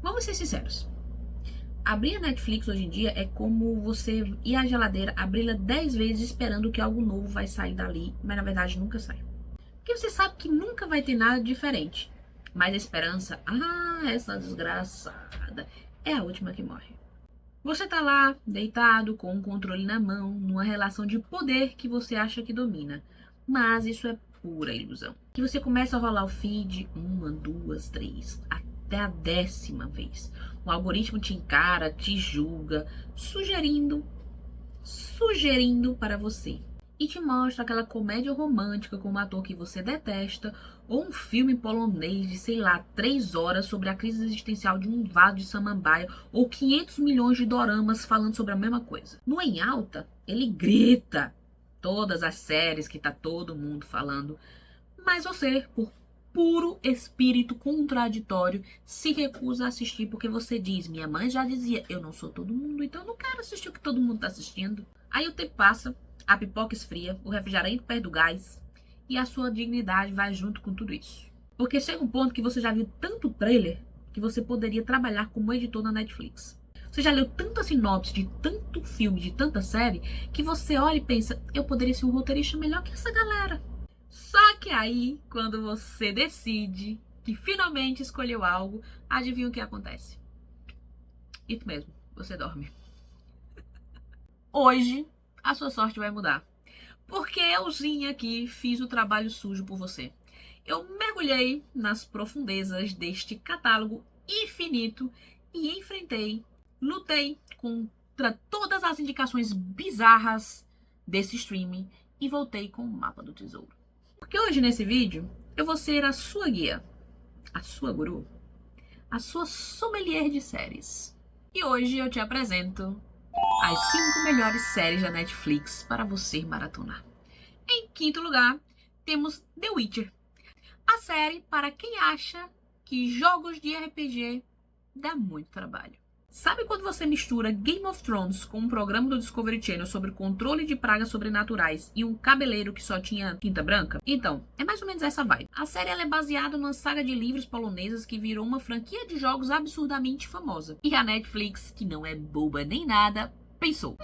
Vamos ser sinceros. Abrir a Netflix hoje em dia é como você ir à geladeira, abri-la 10 vezes esperando que algo novo vai sair dali, mas na verdade nunca sai. Porque você sabe que nunca vai ter nada diferente. Mas a esperança, essa desgraçada, é a última que morre. Você tá lá, deitado, com um controle na mão, numa relação de poder que você acha que domina. Mas isso é pura ilusão. Que você começa a rolar o feed uma, duas, três, até a 10ª vez. O algoritmo te encara, te julga, sugerindo para você. E te mostra aquela comédia romântica com um ator que você detesta, ou um filme polonês de, sei lá, 3 horas sobre a crise existencial de um vaso de samambaia, ou 500 milhões de doramas falando sobre a mesma coisa. No Em Alta, ele grita todas as séries que tá todo mundo falando, mas você, por puro espírito contraditório, se recusa a assistir porque você diz: minha mãe já dizia, eu não sou todo mundo, então eu não quero assistir o que todo mundo tá assistindo. Aí o tempo passa, a pipoca esfria, o refrigerante perde do gás e a sua dignidade vai junto com tudo isso. Porque chega um ponto que você já viu tanto trailer que você poderia trabalhar como editor na Netflix. Você já leu tanta sinopse de tanto filme, de tanta série, que você olha e pensa: eu poderia ser um roteirista melhor que essa galera. Só que aí, quando você decide que finalmente escolheu algo, adivinha o que acontece? Isso mesmo, você dorme. Hoje, a sua sorte vai mudar. Porque euzinha aqui fiz o trabalho sujo por você. Eu mergulhei nas profundezas deste catálogo infinito e enfrentei, lutei contra todas as indicações bizarras desse streaming e voltei com o mapa do tesouro. Porque hoje nesse vídeo eu vou ser a sua guia, a sua guru, a sua sommelier de séries. E hoje eu te apresento as 5 melhores séries da Netflix para você maratonar. Em quinto lugar, temos The Witcher, a série para quem acha que jogos de RPG dá muito trabalho. Sabe quando você mistura Game of Thrones com um programa do Discovery Channel sobre controle de pragas sobrenaturais e um cabeleiro que só tinha tinta branca? Então, é mais ou menos essa vibe. A série ela é baseada numa saga de livros polonesas que virou uma franquia de jogos absurdamente famosa. E a Netflix, que não é boba nem nada, pensou: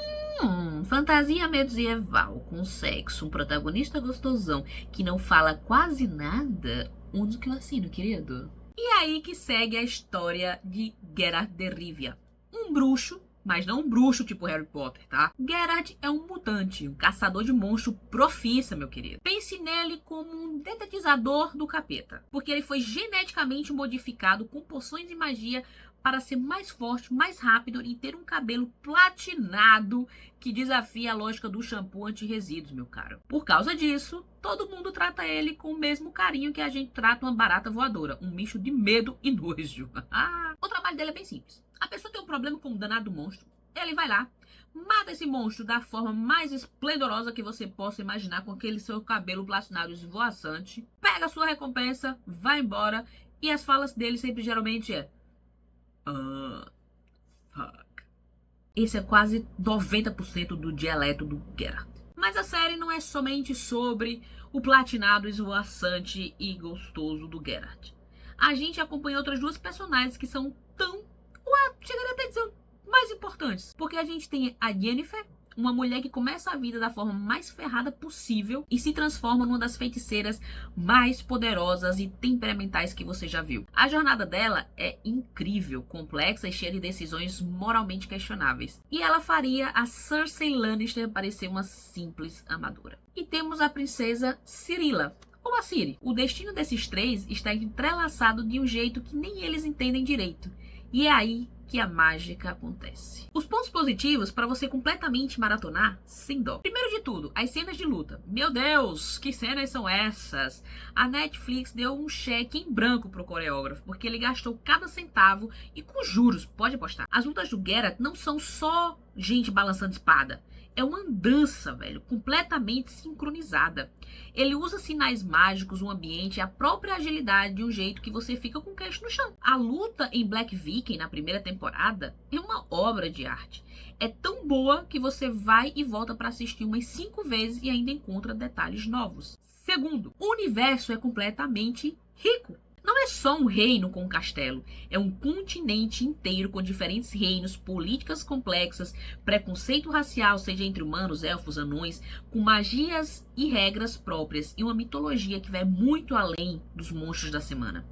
fantasia medieval com sexo, um protagonista gostosão que não fala quase nada, onde que eu assino, querido? E aí que segue a história de Geralt de Rivia. Um bruxo, mas não um bruxo tipo Harry Potter, tá? Geralt é um mutante, um caçador de monstro profissa, meu querido. Pense nele como um detetizador do capeta, porque ele foi geneticamente modificado com poções e magia para ser mais forte, mais rápido e ter um cabelo platinado que desafia a lógica do shampoo anti-resíduos, meu caro. Por causa disso, todo mundo trata ele com o mesmo carinho que a gente trata uma barata voadora, um misto de medo e nojo. O trabalho dele é bem simples. A pessoa tem um problema com um danado monstro, ele vai lá, mata esse monstro da forma mais esplendorosa que você possa imaginar, com aquele seu cabelo platinado esvoaçante, pega a sua recompensa, vai embora, e as falas dele sempre geralmente é: fuck. Esse é quase 90% do dialeto do Geralt. Mas a série não é somente sobre o platinado esvoaçante e gostoso do Geralt. A gente acompanha outras duas personagens que são chegaria até a dizer, mais importantes. Porque a gente tem a Yennefer, uma mulher que começa a vida da forma mais ferrada possível e se transforma numa das feiticeiras mais poderosas e temperamentais que você já viu. A jornada dela é incrível, complexa e cheia de decisões moralmente questionáveis. E ela faria a Cersei Lannister parecer uma simples amadora. E temos a princesa Cirilla, ou a Ciri. O destino desses três está entrelaçado de um jeito que nem eles entendem direito. E é aí que a mágica acontece. Os pontos positivos para você completamente maratonar, sem dó. Primeiro de tudo, as cenas de luta. Meu Deus, que cenas são essas? A Netflix deu um cheque em branco pro coreógrafo, porque ele gastou cada centavo e com juros, pode apostar. As lutas do Geralt não são só gente balançando espada. É uma dança, velho, completamente sincronizada. Ele usa sinais mágicos, o ambiente e a própria agilidade de um jeito que você fica com o queixo no chão. A luta em Black Viking, na primeira temporada, é uma obra de arte. É tão boa que você vai e volta para assistir umas 5 vezes e ainda encontra detalhes novos. Segundo, o universo é completamente rico. Não é só um reino com um castelo, é um continente inteiro com diferentes reinos, políticas complexas, preconceito racial, seja entre humanos, elfos, anões, com magias e regras próprias e uma mitologia que vai muito além dos monstros da semana.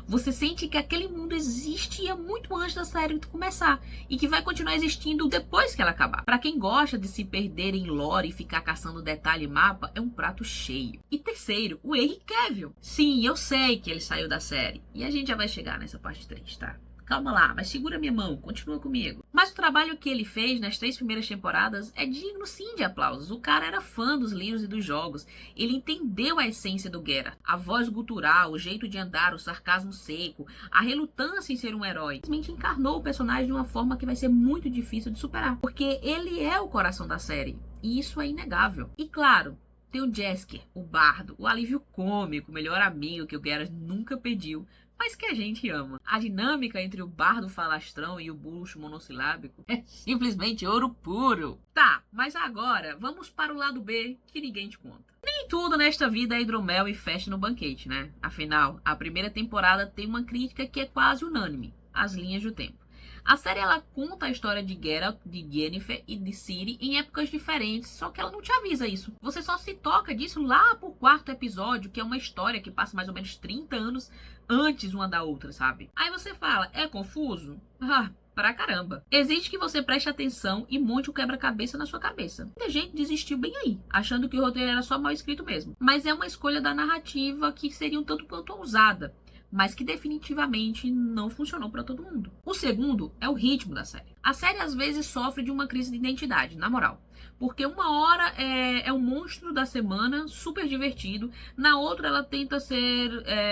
Você sente que aquele mundo existia muito antes da série começar e que vai continuar existindo depois que ela acabar. Para quem gosta de se perder em lore e ficar caçando detalhe e mapa, é um prato cheio. E terceiro, o Henry Cavill. Sim, eu sei que ele saiu da série e a gente já vai chegar nessa parte 3, tá? Calma lá, mas segura minha mão, continua comigo. Mas o trabalho que ele fez nas 3 primeiras temporadas é digno sim de aplausos. O cara era fã dos livros e dos jogos. Ele entendeu a essência do Geralt. A voz gutural, o jeito de andar, o sarcasmo seco, a relutância em ser um herói. Simplesmente encarnou o personagem de uma forma que vai ser muito difícil de superar. Porque ele é o coração da série. E isso é inegável. E claro, tem o Jaskier, o bardo, o alívio cômico, o melhor amigo que o Geralt nunca pediu, mas que a gente ama. A dinâmica entre o bardo falastrão e o bruxo monossilábico é simplesmente ouro puro. Tá, mas agora vamos para o lado B que ninguém te conta. Nem tudo nesta vida é hidromel e festa no banquete, né? Afinal, a primeira temporada tem uma crítica que é quase unânime: as linhas do tempo. A série ela conta a história de Geralt, de Yennefer e de Ciri em épocas diferentes, só que ela não te avisa isso. Você só se toca disso lá pro 4º episódio, que é uma história que passa mais ou menos 30 anos antes uma da outra, sabe? Aí você fala, é confuso? Ah, pra caramba. Exige que você preste atenção e monte o quebra-cabeça na sua cabeça. Muita gente desistiu bem aí, achando que o roteiro era só mal escrito mesmo. Mas é uma escolha da narrativa que seria um tanto quanto ousada, mas que definitivamente não funcionou para todo mundo. O segundo é o ritmo da série. A série às vezes sofre de uma crise de identidade, na moral. Porque uma hora é um monstro da semana, super divertido. Na outra ela tenta ser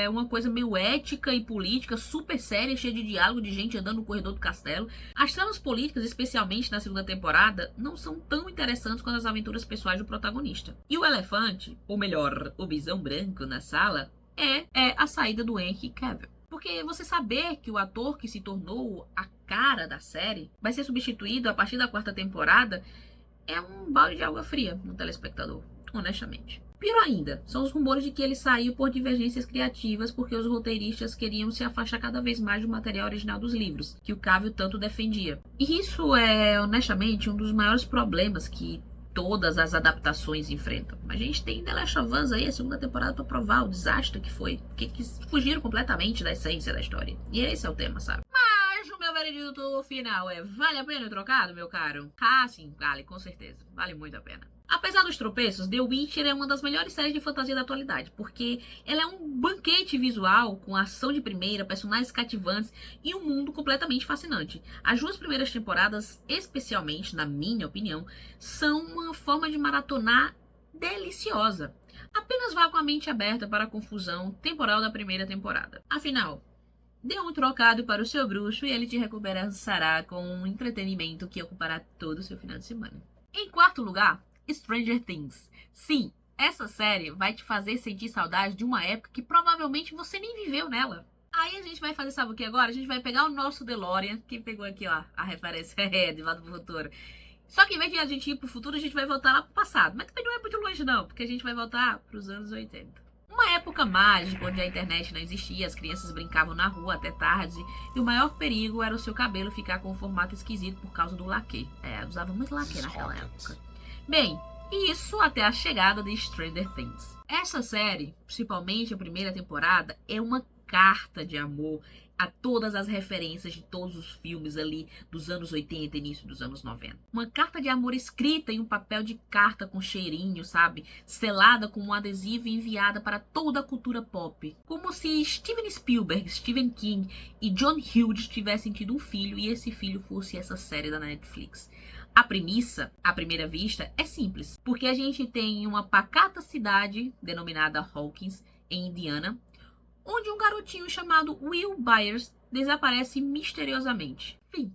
uma coisa meio ética e política, super séria, cheia de diálogo, de gente andando no corredor do castelo. As tramas políticas, especialmente na segunda temporada, não são tão interessantes quanto as aventuras pessoais do protagonista. E o elefante, ou melhor, o bisão branco na sala, é a saída do Henry Cavill. Porque você saber que o ator que se tornou a cara da série vai ser substituído a partir da 4ª temporada é um balde de água fria no telespectador, honestamente. Pior ainda, são os rumores de que ele saiu por divergências criativas porque os roteiristas queriam se afastar cada vez mais do material original dos livros, que o Cavill tanto defendia. E isso é, honestamente, um dos maiores problemas que todas as adaptações enfrentam. A gente tem The Last of Us aí, a 2ª temporada, pra provar o desastre que foi. Que fugiram completamente da essência da história. E esse é o tema, sabe? Mas o meu veredito final é: vale a pena o trocado, meu caro? Ah, sim, vale, com certeza. Vale muito a pena. Apesar dos tropeços, The Witcher é uma das melhores séries de fantasia da atualidade, porque ela é um banquete visual com ação de primeira, personagens cativantes e um mundo completamente fascinante. As 2 primeiras temporadas, especialmente, na minha opinião, são uma forma de maratonar deliciosa. Apenas vá com a mente aberta para a confusão temporal da primeira temporada. Afinal, dê um trocado para o seu bruxo e ele te recompensará com um entretenimento que ocupará todo o seu final de semana. Em 4º lugar, Stranger Things. Sim, essa série vai te fazer sentir saudade de uma época que provavelmente você nem viveu nela. Aí a gente vai fazer, sabe o que agora? A gente vai pegar o nosso DeLorean, que pegou aqui, ó, a referência de Volta pro Futuro. Só que em vez de a gente ir pro futuro, a gente vai voltar lá pro passado. Mas também não é muito longe não, porque a gente vai voltar pros anos 80. Uma época mágica, onde a internet não existia, as crianças brincavam na rua até tarde, e o maior perigo era o seu cabelo ficar com um formato esquisito por causa do laque. Usava muito laque naquela época. Bem, isso até a chegada de Stranger Things. Essa série, principalmente a primeira temporada, é uma carta de amor a todas as referências de todos os filmes ali dos anos 80 e início dos anos 90. Uma carta de amor escrita em um papel de carta com cheirinho, sabe? Selada com um adesivo e enviada para toda a cultura pop. Como se Steven Spielberg, Stephen King e John Hughes tivessem tido um filho e esse filho fosse essa série da Netflix. A premissa, à primeira vista, é simples, porque a gente tem uma pacata cidade, denominada Hawkins, em Indiana, onde um garotinho chamado Will Byers desaparece misteriosamente. Fim.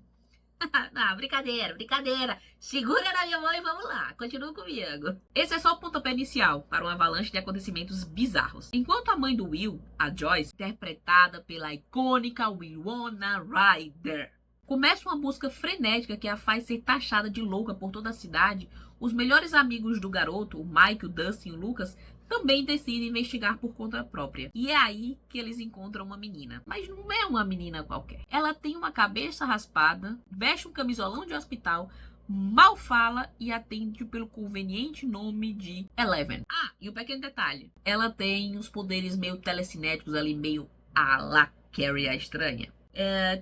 Não, brincadeira. Segura na minha mão e vamos lá, continua comigo. Esse é só o pontapé inicial para uma avalanche de acontecimentos bizarros. Enquanto a mãe do Will, a Joyce, interpretada pela icônica Winona Ryder, começa uma busca frenética que a faz ser taxada de louca por toda a cidade, os melhores amigos do garoto, o Mike, o Dustin e o Lucas, também decide investigar por conta própria. E é aí que eles encontram uma menina. Mas não é uma menina qualquer. Ela tem uma cabeça raspada, veste um camisolão de hospital, mal fala e atende pelo conveniente nome de Eleven. Ah, e um pequeno detalhe. Ela tem uns poderes meio telecinéticos ali, meio a la Carrie a Estranha.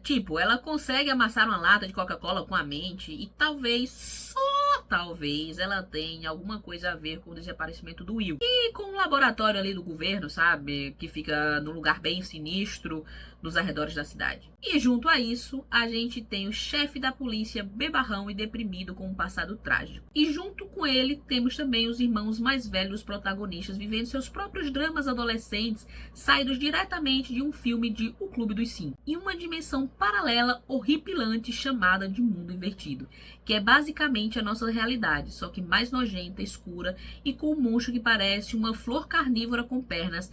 Tipo, ela consegue amassar uma lata de Coca-Cola com a mente e talvez, só talvez, ela tenha alguma coisa a ver com o desaparecimento do Will. E com o laboratório ali do governo, sabe? Que fica num lugar bem sinistro nos arredores da cidade. E junto a isso, a gente tem o chefe da polícia bebarrão e deprimido com um passado trágico. E junto com ele, temos também os irmãos mais velhos dos protagonistas vivendo seus próprios dramas adolescentes, saídos diretamente de um filme de O Clube dos Cinco. E uma dimensão paralela horripilante chamada de mundo invertido, que é basicamente a nossa realidade, só que mais nojenta, escura e com um monstro que parece uma flor carnívora com pernas,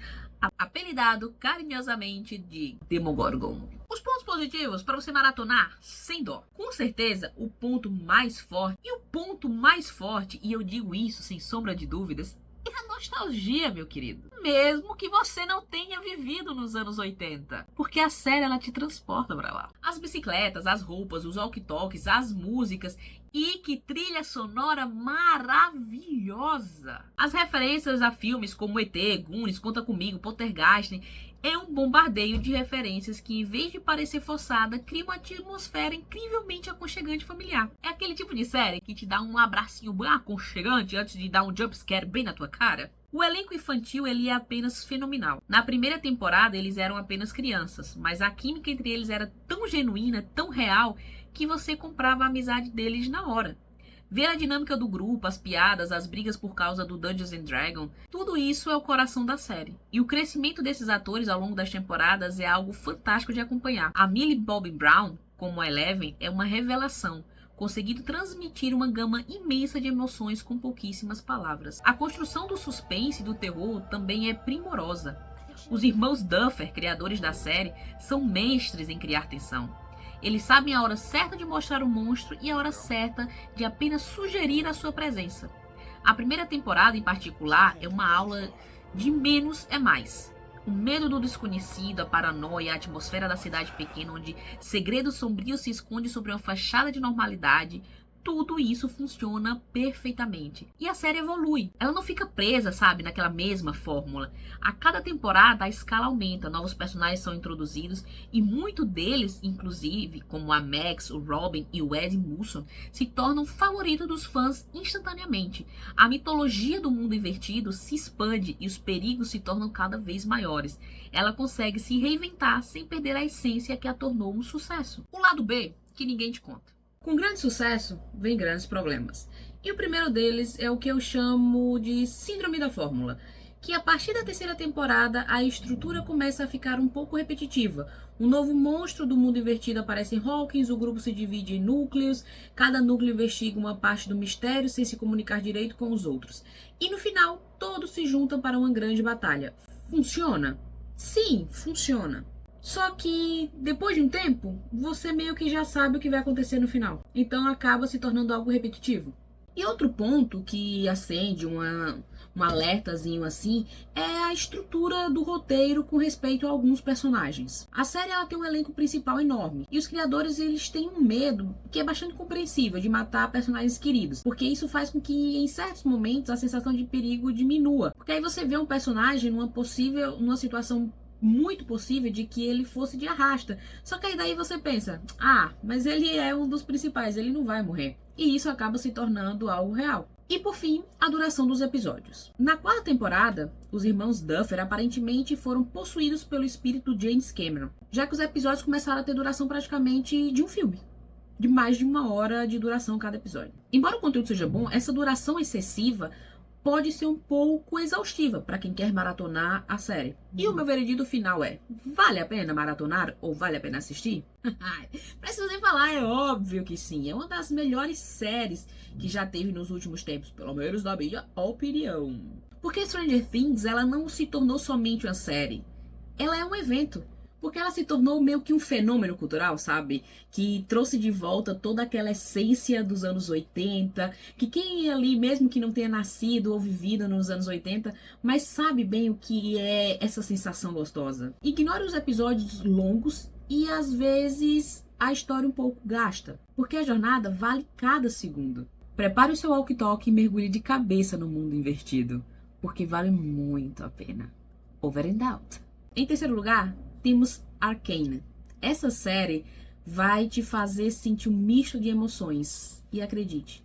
apelidado carinhosamente de Demogorgon. Os pontos positivos para você maratonar sem dó. Com certeza, o ponto mais forte, e eu digo isso sem sombra de dúvidas, é a nostalgia, meu querido. Mesmo que você não tenha vivido nos anos 80. Porque a série, ela te transporta pra lá. As bicicletas, as roupas, os walkie-talkies, as músicas. E que trilha sonora maravilhosa. As referências a filmes como E.T., Goonies, Conta Comigo, Poltergeist. É um bombardeio de referências que, em vez de parecer forçada, cria uma atmosfera incrivelmente aconchegante e familiar. É aquele tipo de série que te dá um abracinho bem aconchegante antes de dar um jumpscare bem na tua cara. O elenco infantil ele é apenas fenomenal. Na primeira temporada eles eram apenas crianças, mas a química entre eles era tão genuína, tão real, que você comprava a amizade deles na hora. Ver a dinâmica do grupo, as piadas, as brigas por causa do Dungeons and Dragons, tudo isso é o coração da série. E o crescimento desses atores ao longo das temporadas é algo fantástico de acompanhar. A Millie Bobby Brown, como a Eleven, é uma revelação, conseguindo transmitir uma gama imensa de emoções com pouquíssimas palavras. A construção do suspense e do terror também é primorosa. Os irmãos Duffer, criadores da série, são mestres em criar tensão. Eles sabem a hora certa de mostrar o monstro e a hora certa de apenas sugerir a sua presença. A primeira temporada, em particular, é uma aula de menos é mais. O medo do desconhecido, a paranoia, a atmosfera da cidade pequena onde segredos sombrios se escondem sobre uma fachada de normalidade, tudo isso funciona perfeitamente. E a série evolui. Ela não fica presa, sabe, naquela mesma fórmula. A cada temporada a escala aumenta, novos personagens são introduzidos e muitos deles, inclusive, como a Max, o Robin e o Ed Mulson, se tornam favoritos dos fãs instantaneamente. A mitologia do mundo invertido se expande e os perigos se tornam cada vez maiores. Ela consegue se reinventar sem perder a essência que a tornou um sucesso. O lado B, que ninguém te conta. Com grande sucesso, vem grandes problemas. E o primeiro deles é o que eu chamo de síndrome da fórmula, que a partir da terceira temporada a estrutura começa a ficar um pouco repetitiva. Um novo monstro do mundo invertido aparece em Hawkins, o grupo se divide em núcleos, cada núcleo investiga uma parte do mistério sem se comunicar direito com os outros. E no final, todos se juntam para uma grande batalha. Funciona? Sim, funciona. Só que, depois de um tempo, você meio que já sabe o que vai acontecer no final. Então acaba se tornando algo repetitivo. E outro ponto que acende um alertazinho assim é a estrutura do roteiro com respeito a alguns personagens. A série ela tem um elenco principal enorme. E os criadores eles têm um medo que é bastante compreensível de matar personagens queridos. Porque isso faz com que, em certos momentos, a sensação de perigo diminua. Porque aí você vê um personagem numa situação muito possível de que ele fosse de arrasta. Só que aí daí você pensa, mas ele é um dos principais, ele não vai morrer. E isso acaba se tornando algo real. E por fim, a duração dos episódios. Na quarta temporada, os irmãos Duffer aparentemente foram possuídos pelo espírito James Cameron, já que os episódios começaram a ter duração praticamente de um filme. De mais de 1 hora de duração cada episódio. Embora o conteúdo seja bom, essa duração excessiva pode ser um pouco exaustiva para quem quer maratonar a série. E o meu veredito final é: vale a pena maratonar ou vale a pena assistir? Preciso nem falar, é óbvio que sim. É uma das melhores séries que já teve nos últimos tempos, pelo menos na minha opinião. Porque Stranger Things, ela não se tornou somente uma série. Ela é um evento. Porque ela se tornou meio que um fenômeno cultural, sabe? Que trouxe de volta toda aquela essência dos anos 80, que quem ali, mesmo que não tenha nascido ou vivido nos anos 80, mas sabe bem o que é essa sensação gostosa. Ignore os episódios longos e às vezes a história um pouco gasta, porque a jornada vale cada segundo. Prepare o seu walkie-talkie e mergulhe de cabeça no mundo invertido, porque vale muito a pena. Over and out. Em terceiro lugar, temos Arcane. Essa série vai te fazer sentir um misto de emoções. E acredite,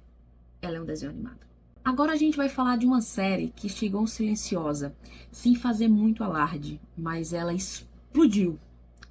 ela é um desenho animado. Agora a gente vai falar de uma série que chegou silenciosa, sem fazer muito alarde, mas ela explodiu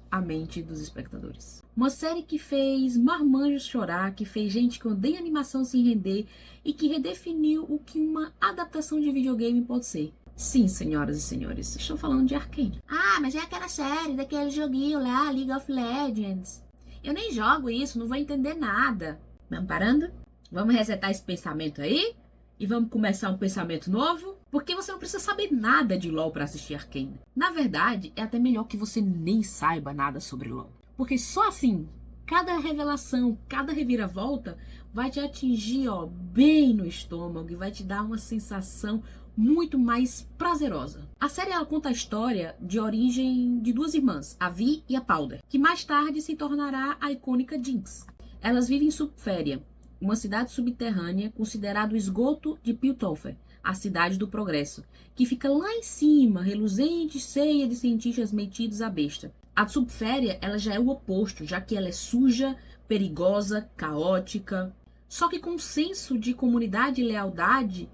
a mente dos espectadores. Uma série que fez marmanjos chorar, que fez gente que odeia animação se render e que redefiniu o que uma adaptação de videogame pode ser. Sim, senhoras e senhores, estou falando de Arcane. Ah, mas é aquela série daquele joguinho lá, League of Legends. Eu nem jogo isso, não vou entender nada. Vamos parando? Vamos resetar esse pensamento aí? E vamos começar um pensamento novo? Porque você não precisa saber nada de LoL para assistir Arcane. Na verdade, é até melhor que você nem saiba nada sobre LoL. Porque só assim, cada revelação, cada reviravolta vai te atingir, bem no estômago e vai te dar uma sensação muito mais prazerosa. A série ela conta a história de origem de duas irmãs, a Vi e a Powder, que mais tarde se tornará a icônica Jinx. Elas vivem em Subféria, uma cidade subterrânea considerada o esgoto de Piltover, a cidade do progresso, que fica lá em cima, reluzente, cheia de cientistas metidos à besta. A Subféria ela já é o oposto, já que ela é suja, perigosa, caótica, só que com um senso de comunidade e lealdade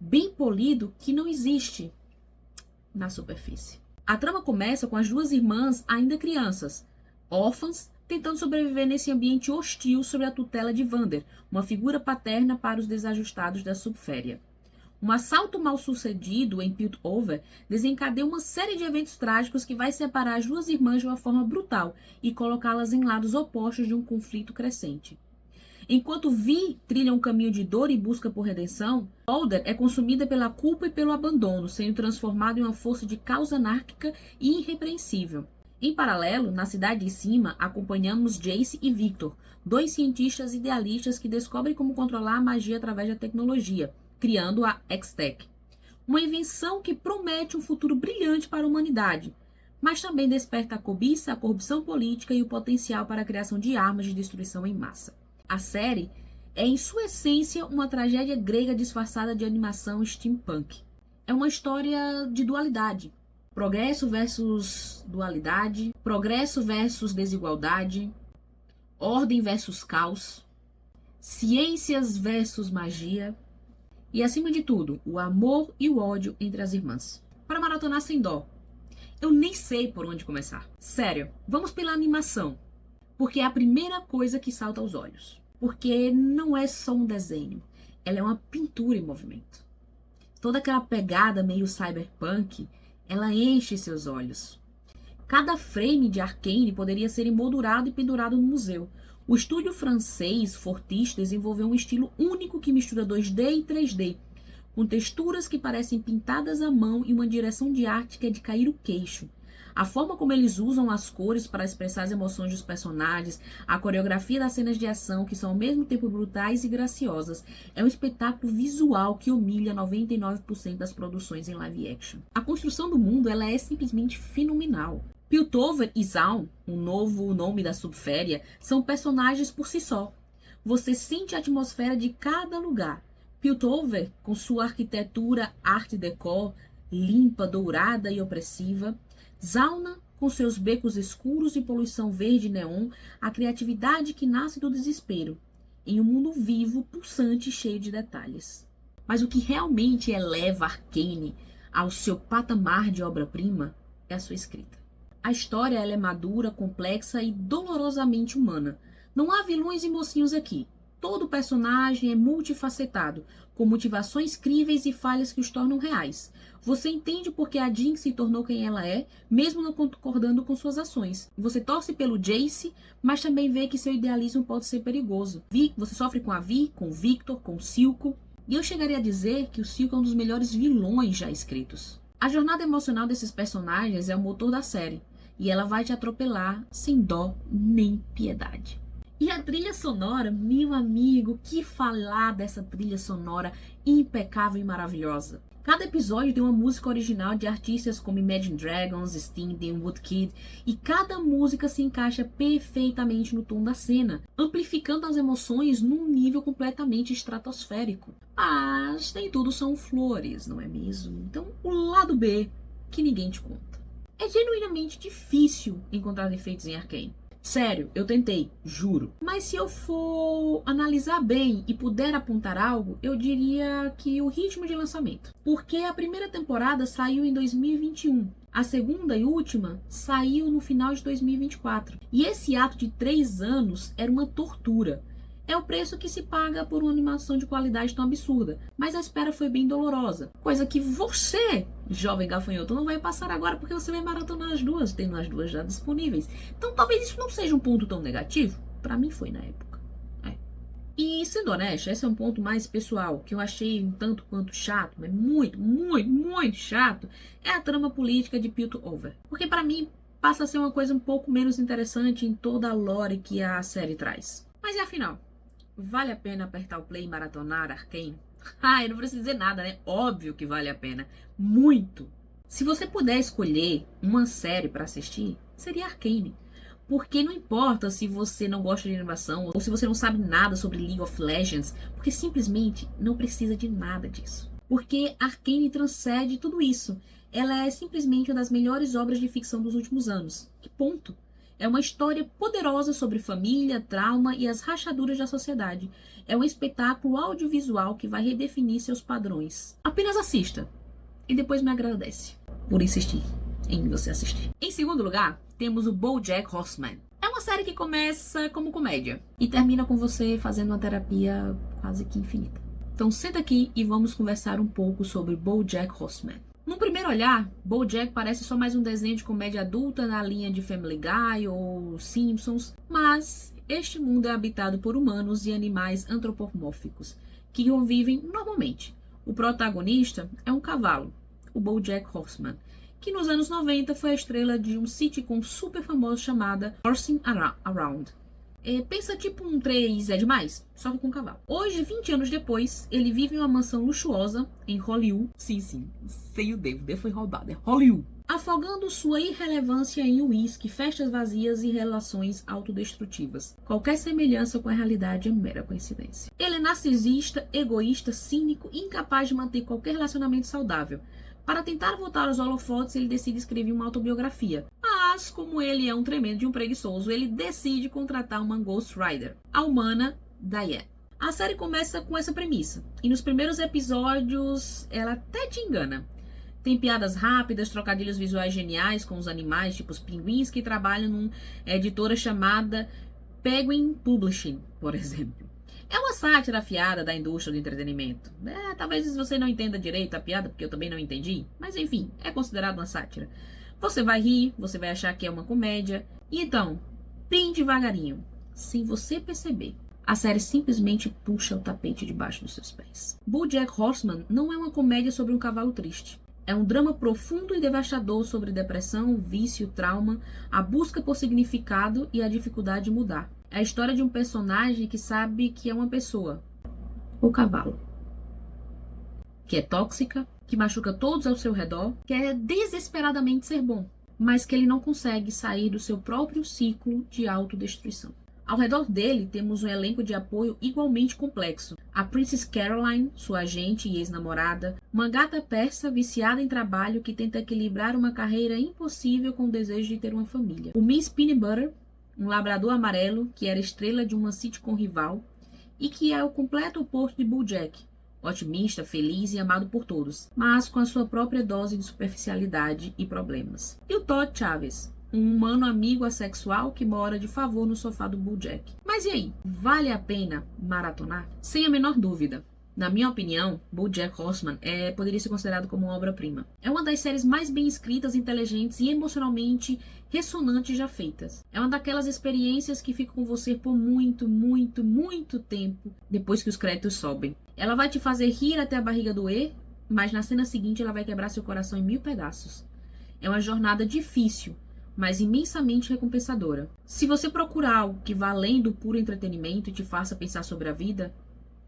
bem polido que não existe na superfície. A trama começa com as duas irmãs ainda crianças, órfãs, tentando sobreviver nesse ambiente hostil sob a tutela de Vander, uma figura paterna para os desajustados da Subféria. Um assalto mal sucedido em Piltover desencadeia uma série de eventos trágicos que vai separar as duas irmãs de uma forma brutal e colocá-las em lados opostos de um conflito crescente. Enquanto Vi trilha um caminho de dor e busca por redenção, Powder é consumida pela culpa e pelo abandono, sendo transformada em uma força de caos anárquica e irrepreensível. Em paralelo, na cidade de cima, acompanhamos Jace e Victor, dois cientistas idealistas que descobrem como controlar a magia através da tecnologia, criando a Hextech. Uma invenção que promete um futuro brilhante para a humanidade, mas também desperta a cobiça, a corrupção política e o potencial para a criação de armas de destruição em massa. A série é, em sua essência, uma tragédia grega disfarçada de animação steampunk. É uma história de dualidade. Progresso versus dualidade, progresso versus desigualdade, ordem versus caos, ciências versus magia e, acima de tudo, o amor e o ódio entre as irmãs. Para maratonar sem dó, eu nem sei por onde começar. Sério, vamos pela animação. Porque é a primeira coisa que salta aos olhos. Porque não é só um desenho, ela é uma pintura em movimento. Toda aquela pegada meio cyberpunk, ela enche seus olhos. Cada frame de Arcane poderia ser emoldurado e pendurado no museu. O estúdio francês Fortis desenvolveu um estilo único que mistura 2D e 3D, com texturas que parecem pintadas à mão e uma direção de arte que é de cair o queixo. A forma como eles usam as cores para expressar as emoções dos personagens, a coreografia das cenas de ação, que são ao mesmo tempo brutais e graciosas, é um espetáculo visual que humilha 99% das produções em live action. A construção do mundo ela é simplesmente fenomenal. Piltover e Zaun, o novo nome da Subféria, são personagens por si só. Você sente a atmosfera de cada lugar. Piltover, com sua arquitetura art déco, limpa, dourada e opressiva. Zauna, com seus becos escuros e poluição verde neon, a criatividade que nasce do desespero, em um mundo vivo, pulsante e cheio de detalhes. Mas o que realmente eleva Arcane ao seu patamar de obra-prima é a sua escrita. A história ela é madura, complexa e dolorosamente humana. Não há vilões e mocinhos aqui. Todo personagem é multifacetado, com motivações críveis e falhas que os tornam reais. Você entende por que a Jinx se tornou quem ela é, mesmo não concordando com suas ações. Você torce pelo Jace, mas também vê que seu idealismo pode ser perigoso. Você sofre com a Vi, com o Victor, com o Silco. E eu chegaria a dizer que o Silco é um dos melhores vilões já escritos. A jornada emocional desses personagens é o motor da série, e ela vai te atropelar sem dó nem piedade. E a trilha sonora, meu amigo, que falar dessa trilha sonora impecável e maravilhosa. Cada episódio tem uma música original de artistas como Imagine Dragons, Sting, The Woodkid, e cada música se encaixa perfeitamente no tom da cena, amplificando as emoções num nível completamente estratosférico. Mas nem tudo são flores, não é mesmo? Então, o lado B, que ninguém te conta. É genuinamente difícil encontrar defeitos em Arcane. Sério, eu tentei, juro. Mas se eu for analisar bem e puder apontar algo, eu diria que o ritmo de lançamento. Porque a primeira temporada saiu em 2021. A segunda e última saiu no final de 2024. E esse ato de 3 anos era uma tortura. É o preço que se paga por uma animação de qualidade tão absurda. Mas a espera foi bem dolorosa. Coisa que você, jovem gafanhoto, não vai passar agora porque você vai maratonar as duas, tendo as duas já disponíveis. Então talvez isso não seja um ponto tão negativo. Pra mim foi na época. E sendo honesto, esse é um ponto mais pessoal, que eu achei um tanto quanto chato, mas muito chato, é a trama política de Piltover. Porque pra mim passa a ser uma coisa um pouco menos interessante em toda a lore que a série traz. Mas e afinal? Vale a pena apertar o play e maratonar Arcane? Eu não preciso dizer nada, né? Óbvio que vale a pena. Muito. Se você puder escolher uma série para assistir, seria Arcane. Porque não importa se você não gosta de animação ou se você não sabe nada sobre League of Legends, porque simplesmente não precisa de nada disso. Porque Arcane transcende tudo isso. Ela é simplesmente uma das melhores obras de ficção dos últimos anos. E ponto. É uma história poderosa sobre família, trauma e as rachaduras da sociedade. É um espetáculo audiovisual que vai redefinir seus padrões. Apenas assista e depois me agradece por insistir em você assistir. Em segundo lugar, temos o BoJack Horseman. É uma série que começa como comédia e termina com você fazendo uma terapia quase que infinita. Então senta aqui e vamos conversar um pouco sobre BoJack Horseman. Num primeiro olhar, BoJack parece só mais um desenho de comédia adulta na linha de Family Guy ou Simpsons, mas este mundo é habitado por humanos e animais antropomórficos que convivem normalmente. O protagonista é um cavalo, o BoJack Horseman, que nos anos 90 foi a estrela de um sitcom super famoso chamada Horsing Around. Pensa tipo um 3 é demais, só que com cavalo. Hoje, 20 anos depois, ele vive em uma mansão luxuosa em Hollywood. Sim, sem o D foi roubado, é Hollywood. Afogando sua irrelevância em uísque, festas vazias e relações autodestrutivas. Qualquer semelhança com a realidade é mera coincidência. Ele é narcisista, egoísta, cínico e incapaz de manter qualquer relacionamento saudável. Para tentar voltar aos holofotes, ele decide escrever uma autobiografia. Mas, como ele é um tremendo de um preguiçoso, ele decide contratar uma Ghost Rider, a humana Diane. A série começa com essa premissa, e nos primeiros episódios ela até te engana. Tem piadas rápidas, trocadilhos visuais geniais com os animais, tipo os pinguins que trabalham numa editora chamada Penguin Publishing, por exemplo. É uma sátira afiada da indústria do entretenimento. Talvez você não entenda direito a piada, porque eu também não entendi. Mas enfim, é considerado uma sátira. Você vai rir, você vai achar que é uma comédia. E então, bem devagarinho, sem você perceber, a série simplesmente puxa o tapete debaixo dos seus pés. BoJack Horseman não é uma comédia sobre um cavalo triste. É um drama profundo e devastador sobre depressão, vício, trauma, a busca por significado e a dificuldade de mudar. É a história de um personagem que sabe que é uma pessoa, o cavalo, que é tóxica, que machuca todos ao seu redor, quer desesperadamente ser bom, mas que ele não consegue sair do seu próprio ciclo de autodestruição. Ao redor dele temos um elenco de apoio igualmente complexo. A Princess Caroline, sua agente e ex-namorada, uma gata persa viciada em trabalho que tenta equilibrar uma carreira impossível com o desejo de ter uma família. O Miss Peanut Butter, um labrador amarelo que era estrela de uma sitcom rival e que é o completo oposto de BoJack, otimista, feliz e amado por todos, mas com a sua própria dose de superficialidade e problemas. E o Todd Chaves, um humano amigo assexual que mora de favor no sofá do BoJack. Mas e aí, vale a pena maratonar? Sem a menor dúvida. Na minha opinião, BoJack Horseman poderia ser considerado como uma obra-prima. É uma das séries mais bem escritas, inteligentes e emocionalmente ressonantes já feitas. É uma daquelas experiências que ficam com você por muito tempo depois que os créditos sobem. Ela vai te fazer rir até a barriga doer, mas na cena seguinte ela vai quebrar seu coração em 1000 pedaços. É uma jornada difícil, mas imensamente recompensadora. Se você procurar algo que vá além do puro entretenimento e te faça pensar sobre a vida,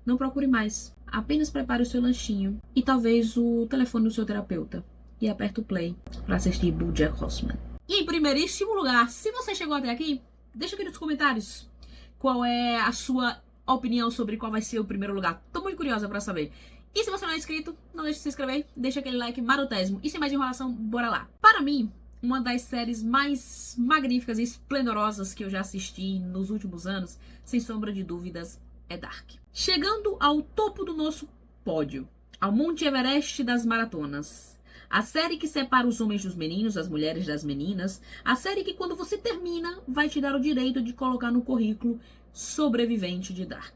não procure mais. Apenas prepare o seu lanchinho e talvez o telefone do seu terapeuta e aperte o play para assistir BoJack Horseman. E em primeiríssimo lugar, se você chegou até aqui, deixa aqui nos comentários qual é a sua opinião sobre qual vai ser o primeiro lugar. Tô muito curiosa para saber. E se você não é inscrito, não deixe de se inscrever, deixa aquele like marotésimo. E sem mais enrolação, bora lá. Para mim, uma das séries mais magníficas e esplendorosas que eu já assisti nos últimos anos, sem sombra de dúvidas, é Dark. Chegando ao topo do nosso pódio, ao Monte Everest das maratonas. A série que separa os homens dos meninos, as mulheres das meninas. A série que, quando você termina, vai te dar o direito de colocar no currículo sobrevivente de Dark.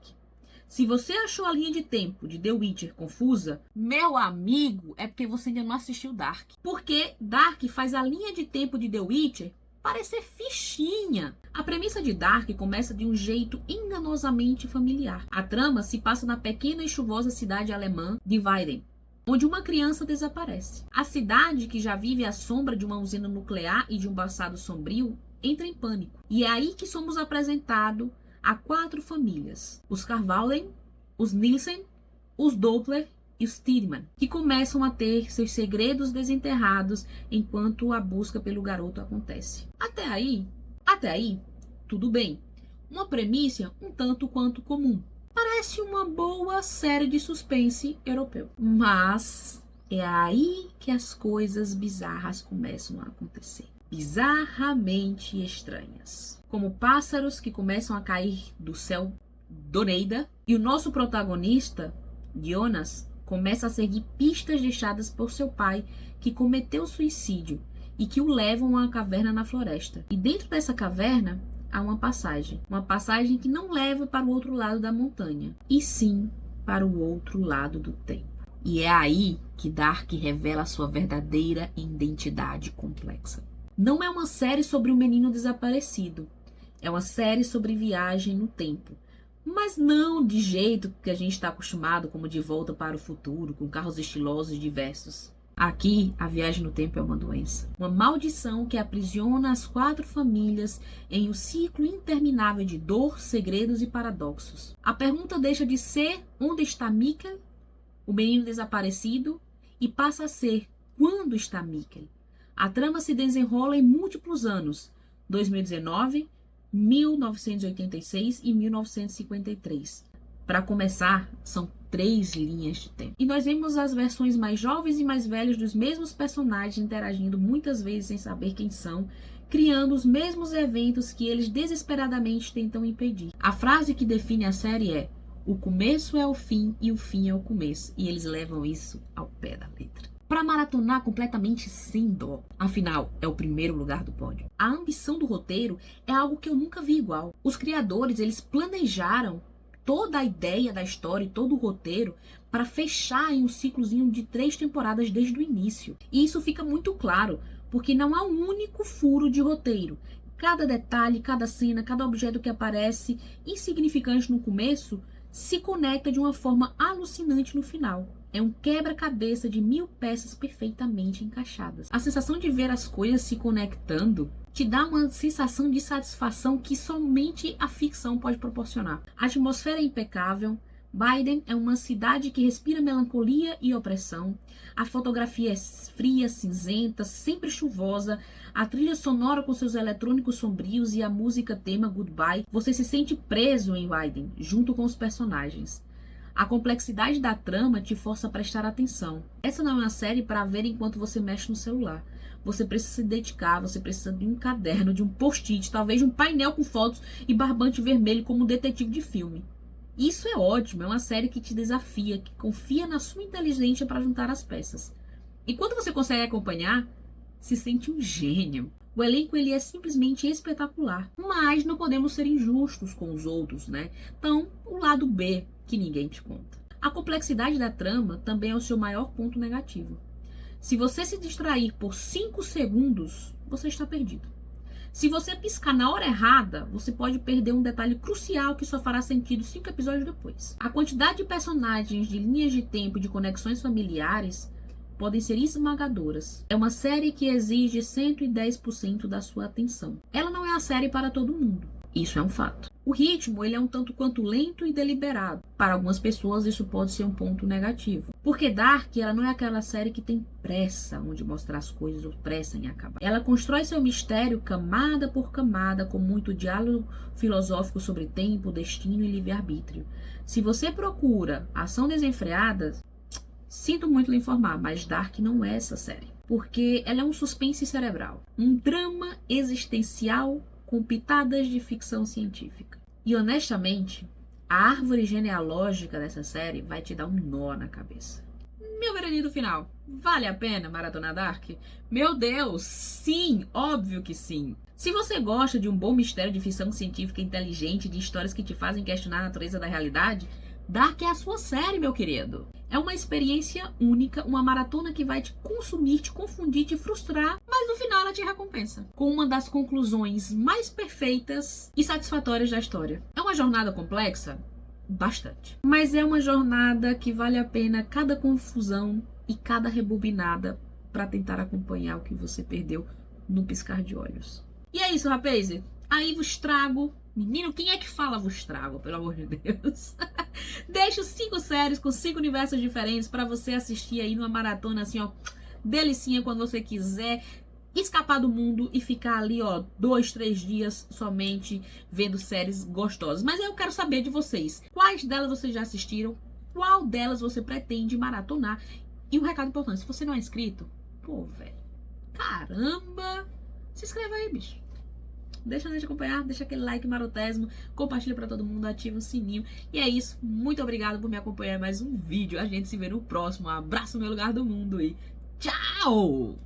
Se você achou a linha de tempo de The Witcher confusa, meu amigo, é porque você ainda não assistiu Dark. Porque Dark faz a linha de tempo de The Witcher parecer fichinha. A premissa de Dark começa de um jeito enganosamente familiar. A trama se passa na pequena e chuvosa cidade alemã de Weiden, onde uma criança desaparece. A cidade, que já vive à sombra de uma usina nuclear e de um passado sombrio, entra em pânico. E é aí que somos apresentados a 4 famílias: os Carvalden, os Nielsen, os Doppler e os Tiedemann, que começam a ter seus segredos desenterrados enquanto a busca pelo garoto acontece. Até aí, tudo bem. Uma premissa um tanto quanto comum. Parece uma boa série de suspense europeu. Mas é aí que as coisas bizarras começam a acontecer. Bizarramente estranhas. Como pássaros que começam a cair do céu do Neida. E o nosso protagonista, Jonas, começa a seguir pistas deixadas por seu pai, que cometeu suicídio e que o levam a uma caverna na floresta. E dentro dessa caverna há uma passagem que não leva para o outro lado da montanha, e sim para o outro lado do tempo. E é aí que Dark revela a sua verdadeira identidade complexa. Não é uma série sobre um menino desaparecido, é uma série sobre viagem no tempo. Mas não de jeito que a gente está acostumado, como De Volta para o Futuro, com carros estilosos e diversos. Aqui, a viagem no tempo é uma doença. Uma maldição que aprisiona as 4 famílias em um ciclo interminável de dor, segredos e paradoxos. A pergunta deixa de ser onde está Mikkel, o menino desaparecido, e passa a ser quando está Mikkel. A trama se desenrola em múltiplos anos: 2019, 1986 e 1953. Para começar, são 3 linhas de tempo. E nós vemos as versões mais jovens e mais velhas dos mesmos personagens interagindo muitas vezes sem saber quem são, criando os mesmos eventos que eles desesperadamente tentam impedir. A frase que define a série é: o começo é o fim e o fim é o começo. E eles levam isso ao pé da letra. Para maratonar completamente sem dó. Afinal, é o primeiro lugar do pódio. A ambição do roteiro é algo que eu nunca vi igual. Os criadores, eles planejaram toda a ideia da história e todo o roteiro para fechar em um ciclozinho de 3 temporadas desde o início. E isso fica muito claro, porque não há um único furo de roteiro. Cada detalhe, cada cena, cada objeto que aparece, insignificante no começo, se conecta de uma forma alucinante no final. É um quebra-cabeça de 1000 peças perfeitamente encaixadas. A sensação de ver as coisas se conectando te dá uma sensação de satisfação que somente a ficção pode proporcionar. A atmosfera é impecável. Weiden é uma cidade que respira melancolia e opressão. A fotografia é fria, cinzenta, sempre chuvosa. A trilha sonora com seus eletrônicos sombrios e a música tema Goodbye. Você se sente preso em Weiden, junto com os personagens. A complexidade da trama te força a prestar atenção. Essa não é uma série para ver enquanto você mexe no celular. Você precisa se dedicar, você precisa de um caderno, de um post-it, talvez de um painel com fotos e barbante vermelho como um detetive de filme. Isso é ótimo, é uma série que te desafia, que confia na sua inteligência para juntar as peças. E quando você consegue acompanhar, se sente um gênio. O elenco ele é simplesmente espetacular, mas não podemos ser injustos com os outros, né? Então, o lado B que ninguém te conta. A complexidade da trama também é o seu maior ponto negativo. Se você se distrair por 5 segundos, você está perdido. Se você piscar na hora errada, você pode perder um detalhe crucial que só fará sentido 5 episódios depois. A quantidade de personagens, de linhas de tempo e de conexões familiares podem ser esmagadoras. É uma série que exige 110% da sua atenção. Ela não é a série para todo mundo. Isso é um fato. O ritmo, ele é um tanto quanto lento e deliberado. Para algumas pessoas, isso pode ser um ponto negativo. Porque Dark, ela não é aquela série que tem pressa, onde mostrar as coisas ou pressa em acabar. Ela constrói seu mistério camada por camada, com muito diálogo filosófico sobre tempo, destino e livre-arbítrio. Se você procura ação desenfreada, sinto muito lhe informar, mas Dark não é essa série. Porque ela é um suspense cerebral. Um drama existencial com pitadas de ficção científica. E honestamente, a árvore genealógica dessa série vai te dar um nó na cabeça. Meu veredito final, vale a pena maratonar Dark? Meu Deus, sim, óbvio que sim. Se você gosta de um bom mistério de ficção científica inteligente, de histórias que te fazem questionar a natureza da realidade, Dark é a sua série, meu querido. É uma experiência única, uma maratona que vai te consumir, te confundir, te frustrar, mas no final ela te recompensa, com uma das conclusões mais perfeitas e satisfatórias da história. É uma jornada complexa? Bastante. Mas é uma jornada que vale a pena cada confusão e cada rebobinada para tentar acompanhar o que você perdeu no piscar de olhos. E é isso, rapaz. Aí vos trago... Menino, quem é que fala vos trago, pelo amor de Deus? Deixo 5 séries com 5 universos diferentes pra você assistir aí numa maratona assim, ó, delicinha quando você quiser escapar do mundo e ficar ali, ó, 2, 3 dias somente vendo séries gostosas. Mas eu quero saber de vocês, quais delas vocês já assistiram, qual delas você pretende maratonar? E um recado importante, se você não é inscrito, pô, velho, caramba, se inscreva aí, bicho. Deixa de acompanhar, deixa aquele like marotésimo, compartilha pra todo mundo, ativa o sininho. E é isso, muito obrigado por me acompanhar em mais um vídeo. A gente se vê no próximo. Um abraço no meu lugar do mundo e tchau!